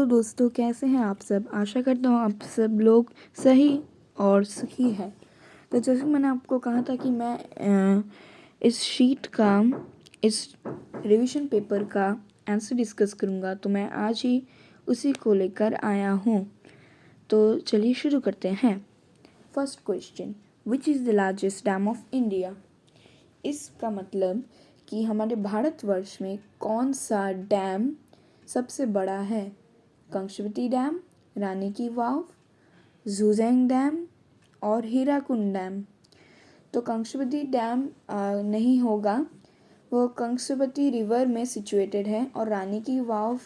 Hello दोस्तों, कैसे हैं आप सब। आशा करता हूँ आप सब लोग सही और सुखी हैं। तो जैसे कि मैंने आपको कहा था कि मैं इस शीट का, इस रिवीजन पेपर का आंसर डिस्कस करूँगा, तो मैं आज ही उसी को लेकर आया हूँ। तो चलिए शुरू करते हैं। First question, which is the largest dam of India. इसका मतलब कि हमारे भारतवर्ष में कौन सा डैम सबसे बड़ा है। कंशवती डैम, रानी की वाव, झुजेंग डैम और हीराकुंड डैम। तो कंशवती डैम नहीं होगा, वो कंशवती रिवर में सिचुएटेड है। और रानी की वाव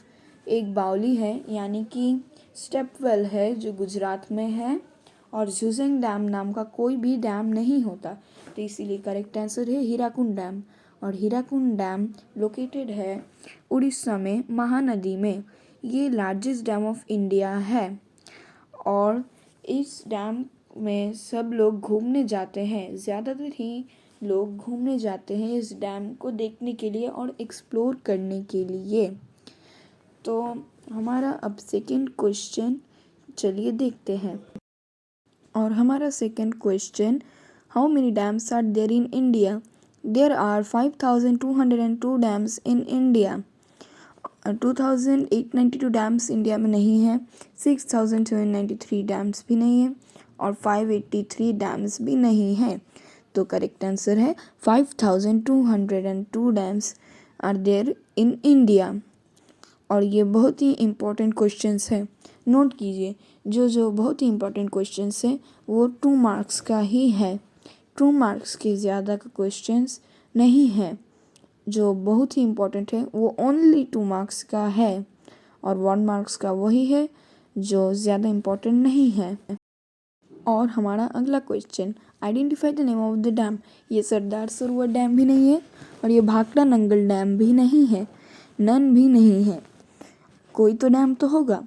एक बावली है, यानी कि स्टेपवेल है, जो गुजरात में है। और झुजेंग डैम नाम का कोई भी डैम नहीं होता, तो इसीलिए करेक्ट आंसर है हीराकुंड डैम। और हीराकुंड डैम लोकेटेड है उड़ीसा में, महानदी में। ये लार्जेस्ट डैम ऑफ इंडिया है और इस डैम में सब लोग घूमने जाते हैं। ज़्यादातर ही लोग घूमने जाते हैं इस डैम को देखने के लिए और एक्सप्लोर करने के लिए। तो हमारा अब सेकंड क्वेश्चन चलिए देखते हैं। और हमारा second question, how many dams are there in India. There are 5202 dams in India. 2892 dams India में नहीं है, 6793 डैम्स भी नहीं है और 583 डैम्स भी नहीं है। तो करेक्ट आंसर है 5202 dams are there in India. और ये बहुत ही इम्पोर्टेंट क्वेश्चंस है, नोट कीजिए। जो बहुत ही इम्पोर्टेंट क्वेश्चंस है वो 2 मार्क्स का ही है, 2 मार्क्स के ज़्यादा का क्वेश्चंस नहीं है। जो बहुत ही इम्पोर्टेंट है वो ओनली 2 मार्क्स का है और 1 मार्क्स का वही है जो ज़्यादा इम्पोर्टेंट नहीं है। और हमारा अगला question, identify the name of the dam. ये सरदार सरोवर डैम भी नहीं है और ये भाखड़ा नंगल डैम भी नहीं है, नन भी नहीं है। कोई तो डैम तो होगा,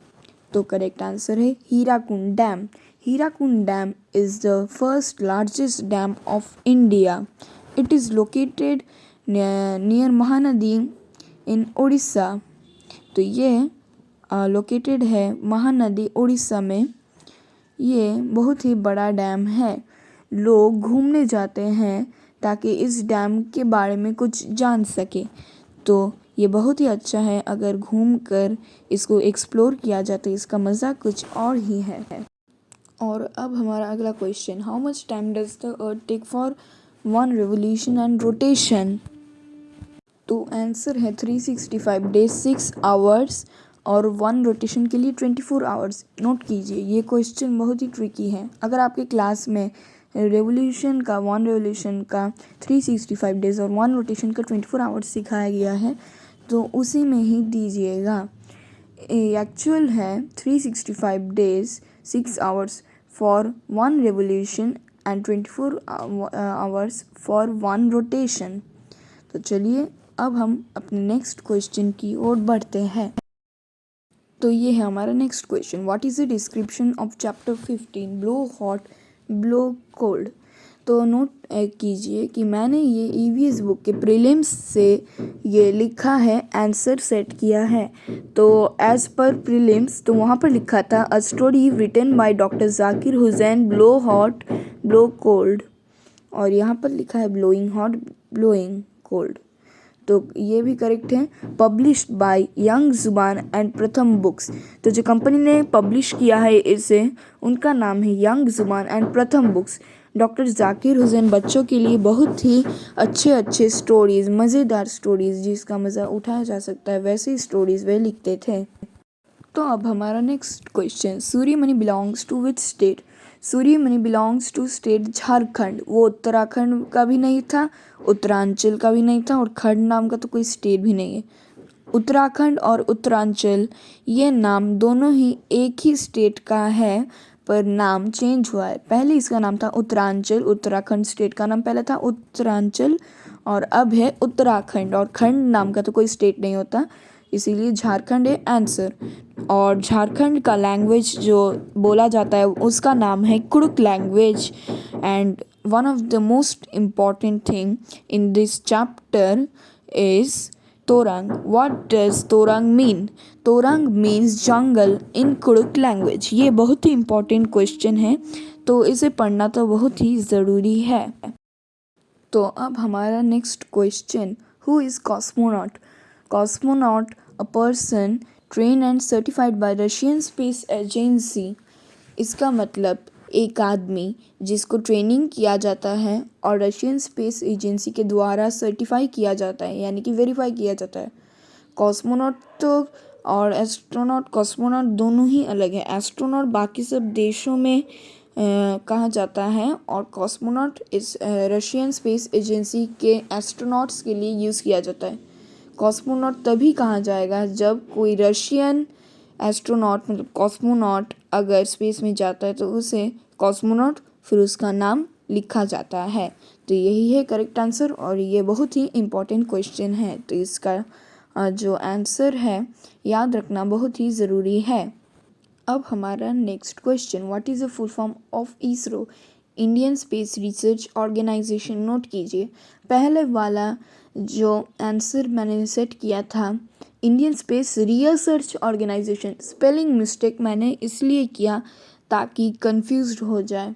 तो करेक्ट आंसर है Hirakud dam. Hirakud dam is the first largest dam of India. It is located near Mahanadi in Orissa. तो ये लोकेटेड है महानदी उड़ीसा में। ये बहुत ही बड़ा डैम है। लोग घूमने जाते हैं ताकि इस डैम के बारे में कुछ जान सके। तो ये बहुत ही अच्छा है, अगर घूमकर इसको एक्सप्लोर किया जाए तो इसका मज़ा कुछ और ही है। और अब हमारा अगला question, how much time does the earth take for 1 revolution and rotation. तो आंसर है 365 डेज 6 आवर्स और 1 रोटेशन के लिए 24 आवर्स। नोट कीजिए, ये क्वेश्चन बहुत ही ट्रिकी है। अगर आपके क्लास में रेवोल्यूशन का 1 रेवोल्यूशन का 365 डेज और 1 रोटेशन का 24 आवर्स सिखाया गया है तो उसी में ही दीजिएगा। एक्चुअल है 365 days 6 hours for 1 revolution and 24 hours for 1 rotation. तो चलिए अब हम अपने नेक्स्ट क्वेश्चन की ओर बढ़ते हैं। तो ये है हमारा next question, what is the description of chapter 15 blow hot blow cold. तो नोट कीजिए कि मैंने ये ईवीएस बुक के प्रीलिम्स से ये लिखा है, आंसर सेट किया है। तो एज पर प्रीलिम्स तो वहाँ पर लिखा था a story written by doctor Zakir Hussain blow hot blow cold, और यहाँ पर लिखा है ब्लोइंग हॉट ब्लोइंग कोल्ड। तो ये भी करेक्ट है, पब्लिश्ड बाय यंग जुबान एंड प्रथम बुक्स। तो जो कंपनी ने पब्लिश किया है इसे, उनका नाम है यंग जुबान एंड प्रथम बुक्स। डॉक्टर जाकिर हुसैन बच्चों के लिए बहुत ही अच्छे स्टोरीज़, मज़ेदार स्टोरीज़ जिसका मज़ा उठाया जा सकता है, वैसी स्टोरीज़ वे लिखते थे। तो अब हमारा next question, Suryamani belongs to which state. Suryamani belongs to state Jharkhand. वो उत्तराखंड का भी नहीं था, उत्तरांचल का भी नहीं था और खंड नाम का तो कोई स्टेट भी नहीं है। उत्तराखंड और उत्तरांचल ये नाम दोनों ही एक ही स्टेट का है, पर नाम चेंज हुआ है। पहले इसका नाम था उत्तरांचल, उत्तराखंड स्टेट का नाम पहले था उत्तरांचल और अब है उत्तराखंड। और खंड नाम का तो कोई स्टेट नहीं होता, इसीलिए झारखंड है आंसर। और झारखंड का लैंग्वेज जो बोला जाता है उसका नाम है Kurukh language. And one of the most important thing in this chapter is torang. What does torang mean? Torang means jungle in Kurukh language. ये बहुत ही important question है, तो इसे पढ़ना तो बहुत ही ज़रूरी है. तो अब हमारा next question, who is cosmonaut? Cosmonaut a person train and certified by Russian space agency. इसका मतलब एक आदमी जिसको ट्रेनिंग किया जाता है और रशियन स्पेस एजेंसी के द्वारा सर्टिफाई किया जाता है, यानी कि वेरीफाई किया जाता है. कॉस्मोनॉट तो और एस्ट्रोनॉट, कॉस्मोनॉट दोनों ही अलग है. एस्ट्रोनॉट बाकी सब देशों में कहा जाता है और कॉस्मोनॉट इस रशियन स्पेस एजेंसी के एस्ट्रोनॉट्स के लिए यूज़ किया जाता है. कॉस्मोनॉट तभी कहा जाएगा जब कोई रशियन एस्ट्रोनॉट मतलब कॉस्मोनॉट अगर स्पेस में जाता है तो उसे कॉस्मोनॉट फिर उसका नाम लिखा जाता है. तो यही है करेक्ट आंसर और ये बहुत ही इम्पोर्टेंट क्वेश्चन है. तो इसका जो आंसर है याद रखना बहुत ही ज़रूरी है. अब हमारा next question, what is the full form of ISRO? Indian space research organisation. नोट कीजिए, पहले वाला जो आंसर मैंने सेट किया था Indian space research organisation, spelling mistake मैंने इसलिए किया ताकि कंफ्यूज्ड हो जाए,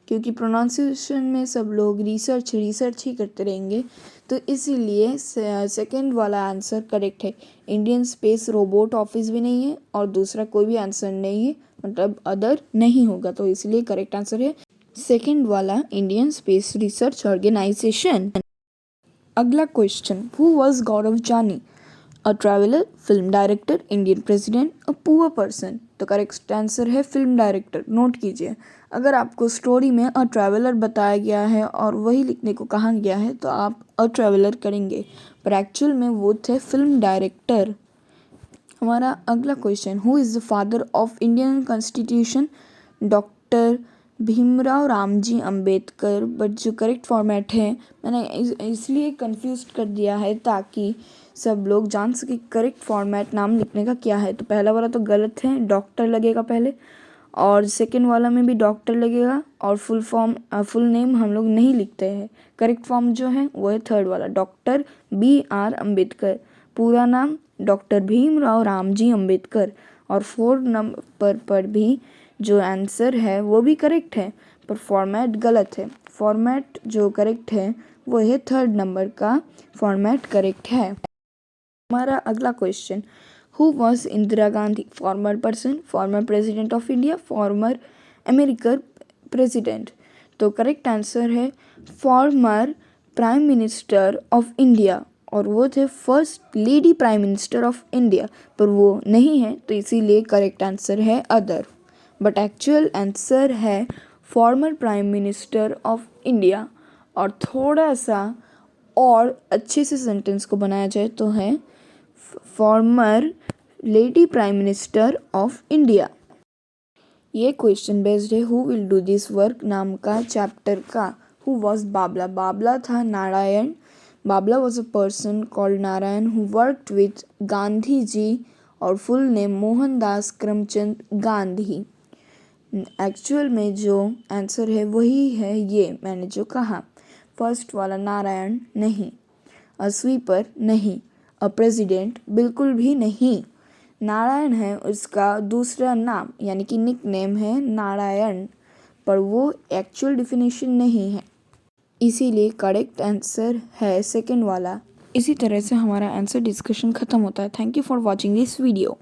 क्योंकि प्रोनाउंसिएशन में सब लोग रिसर्च ही करते रहेंगे. तो इसीलिए सेकंड वाला आंसर करेक्ट है. इंडियन स्पेस रोबोट ऑफिस भी नहीं है और दूसरा कोई भी आंसर नहीं है, मतलब अदर नहीं होगा. तो इसलिए करेक्ट आंसर है सेकंड वाला इंडियन स्पेस रिसर्च ऑर्गेनाइजेशन. अगला क्वेश्चन, हु वाज गौरव जानी? A traveller, film director, Indian president, a poor person. तो करेक्ट आंसर है फिल्म डायरेक्टर. नोट कीजिए, अगर आपको स्टोरी में अ ट्रैवलर बताया गया है और वही लिखने को कहा गया है तो आप अ ट्रैवलर करेंगे, पर एक्चुअल में वो थे फिल्म डायरेक्टर. हमारा अगला question, who is the father of Indian constitution? Doctor Bhimrao Ramji Ambedkar. But जो करेक्ट फॉर्मेट है मैंने इसलिए कंफ्यूज कर दिया है ताकि सब लोग जान सके करेक्ट फॉर्मेट नाम लिखने का क्या है. तो पहला वाला तो गलत है, डॉक्टर लगेगा पहले, और सेकेंड वाला में भी डॉक्टर लगेगा और फुल नेम हम लोग नहीं लिखते हैं. करेक्ट फॉर्म जो है वो है थर्ड वाला, डॉक्टर BR अम्बेडकर. पूरा नाम डॉक्टर भीमराव रामजी अंबेडकर. और फोर्थ नंबर पर भी जो आंसर है वो भी करेक्ट है, पर फॉर्मेट गलत है. फॉर्मेट जो करेक्ट है वो है थर्ड नंबर का फॉर्मेट करेक्ट है. हमारा अगला question, who was Indira Gandhi? Farmer person, former president of India, farmer American president. तो करेक्ट आंसर है former prime minister of India, और वो थे first lady prime minister of India, पर वो नहीं है तो इसीलिए करेक्ट आंसर है अदर. बट एक्चुअल आंसर है former prime minister of India. और थोड़ा सा और अच्छे से सेंटेंस को बनाया जाए तो है former lady prime minister of India. ये क्वेश्चन बेस्ड है who will do this work नाम का चैप्टर का. Who was Babla? बाबला था Narayan. Babla was a person called Narayan who worked with Gandhi ji, और full name Mohandas Karamchand Gandhi. Actual में जो आंसर है वही है ये मैंने जो कहा, फर्स्ट वाला नारायण नहीं, अ स्वीपर नहीं, अ प्रेसिडेंट बिल्कुल भी नहीं. नारायण है उसका दूसरा नाम, यानी कि निक नेम है नारायण, पर वो एक्चुअल डिफिनेशन नहीं है, इसीलिए करेक्ट आंसर है सेकंड वाला. इसी तरह से हमारा आंसर डिस्कशन ख़त्म होता है. Thank you for watching this video.